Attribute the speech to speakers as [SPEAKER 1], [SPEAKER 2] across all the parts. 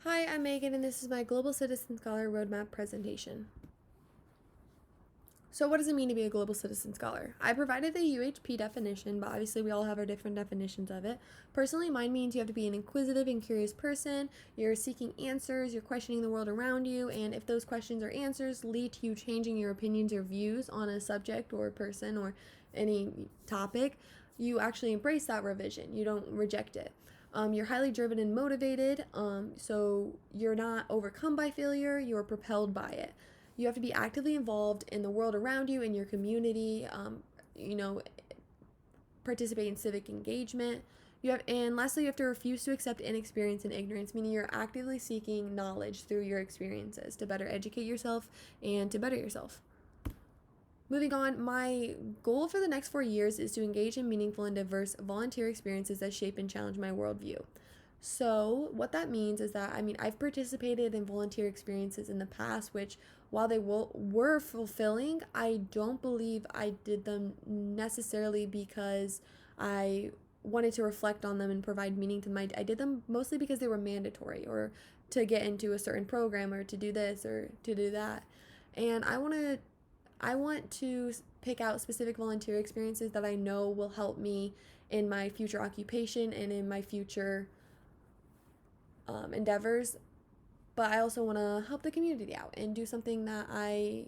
[SPEAKER 1] Hi, I'm Megan, and this is my Global Citizen Scholar Roadmap presentation. So, what does it mean to be a Global Citizen Scholar? I provided the UHP definition, but obviously we all have our different definitions of it. Personally, mine means you have to be an inquisitive and curious person, you're seeking answers, you're questioning the world around you, and if those questions or answers lead to you changing your opinions or views on a subject or person or any topic, you actually embrace that revision. You don't reject it. You're highly driven and motivated, so you're not overcome by failure, you're propelled by it. You have to be actively involved in the world around you, in your community, you know, participate in civic engagement. And lastly, you have to refuse to accept inexperience and ignorance, meaning you're actively seeking knowledge through your experiences to better educate yourself and to better yourself. Moving on, my goal for the next 4 years is to engage in meaningful and diverse volunteer experiences that shape and challenge my worldview. So, what that means is that, I've participated in volunteer experiences in the past, which, while they were fulfilling, I don't believe I did them necessarily because I wanted to reflect on them and provide meaning to my. I did them mostly because they were mandatory or to get into a certain program or to do this or to do that. And I want to pick out specific volunteer experiences that I know will help me in my future occupation and in my future endeavors. But I also want to help the community out and do something that I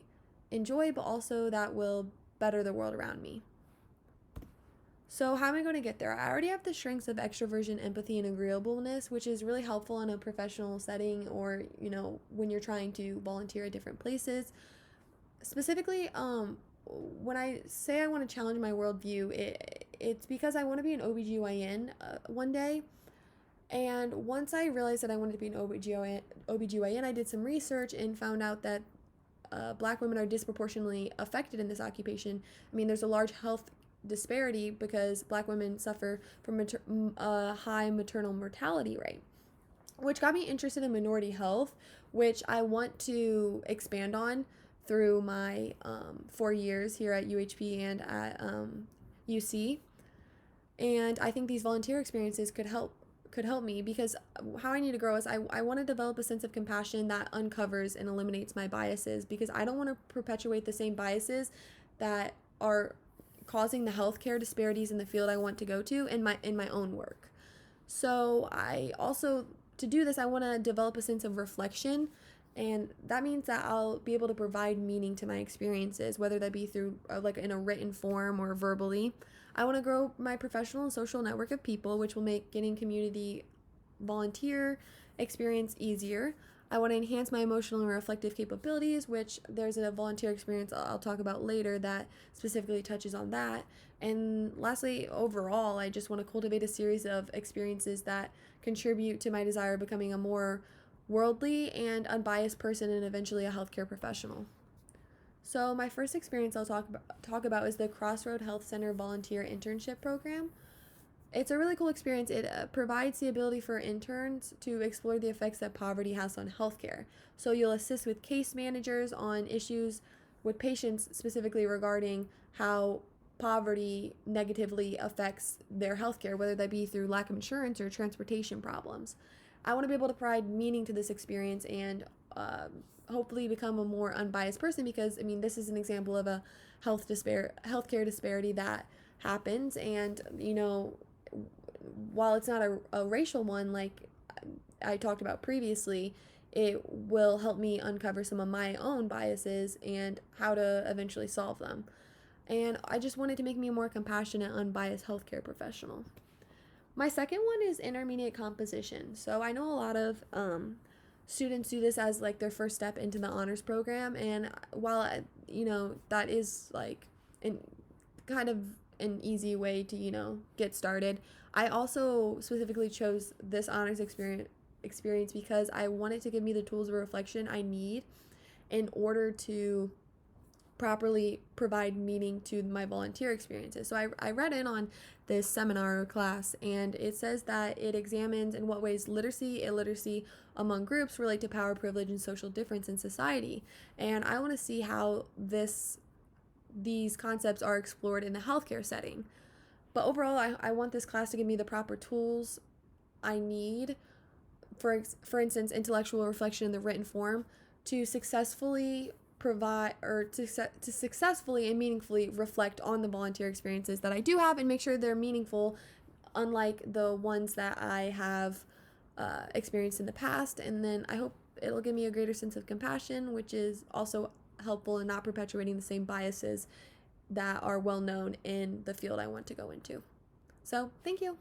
[SPEAKER 1] enjoy, but also that will better the world around me. So, how am I going to get there? I already have the strengths of extroversion, empathy, and agreeableness, which is really helpful in a professional setting or, when you're trying to volunteer at different places. Specifically, when I say I want to challenge my worldview, it's because I want to be an OBGYN one day. And once I realized that I wanted to be an OBGYN, I did some research and found out that black women are disproportionately affected in this occupation. There's a large health disparity because black women suffer from a high maternal mortality rate, which got me interested in minority health, which I want to expand on through my 4 years here at UHP and at UC. And I think these volunteer experiences could help me because how I need to grow is I want to develop a sense of compassion that uncovers and eliminates my biases because I don't want to perpetuate the same biases that are causing the healthcare disparities in the field I want to go to in my own work. So I also, to do this, I want to develop a sense of reflection, and that means that I'll be able to provide meaning to my experiences, whether that be through like in a written form or verbally. I want to grow my professional and social network of people, which will make getting community volunteer experience easier. I want to enhance my emotional and reflective capabilities, which there's a volunteer experience I'll talk about later that specifically touches on that. And lastly, overall, I just want to cultivate a series of experiences that contribute to my desire of becoming a more worldly and unbiased person and eventually a healthcare professional. So, my first experience I'll talk about is the Crossroad Health Center Volunteer Internship Program. It's a really cool experience. It provides the ability for interns to explore the effects that poverty has on healthcare. So you'll assist with case managers on issues with patients specifically regarding how poverty negatively affects their healthcare, whether that be through lack of insurance or transportation problems. I want to be able to provide meaning to this experience and hopefully become a more unbiased person because this is an example of a healthcare disparity that happens, and while it's not a racial one like I talked about previously, it will help me uncover some of my own biases and how to eventually solve them. And I just wanted to make me a more compassionate, unbiased healthcare professional. My second one is intermediate composition. So I know a lot of students do this as like their first step into the honors program, and while that is like an kind of an easy way to get started, I also specifically chose this honors experience because I wanted to give me the tools of reflection I need in order to properly provide meaning to my volunteer experiences. So I read in on this seminar or class, and it says that it examines in what ways literacy, illiteracy among groups relate to power, privilege, and social difference in society. And I want to see how these concepts are explored in the healthcare setting. But overall, I want this class to give me the proper tools I need for instance, intellectual reflection in the written form, to successfully provide or to successfully and meaningfully reflect on the volunteer experiences that I do have and make sure they're meaningful, unlike the ones that I have experienced in the past. And then I hope it'll give me a greater sense of compassion, which is also helpful in not perpetuating the same biases that are well known in the field I want to go into. So, thank you.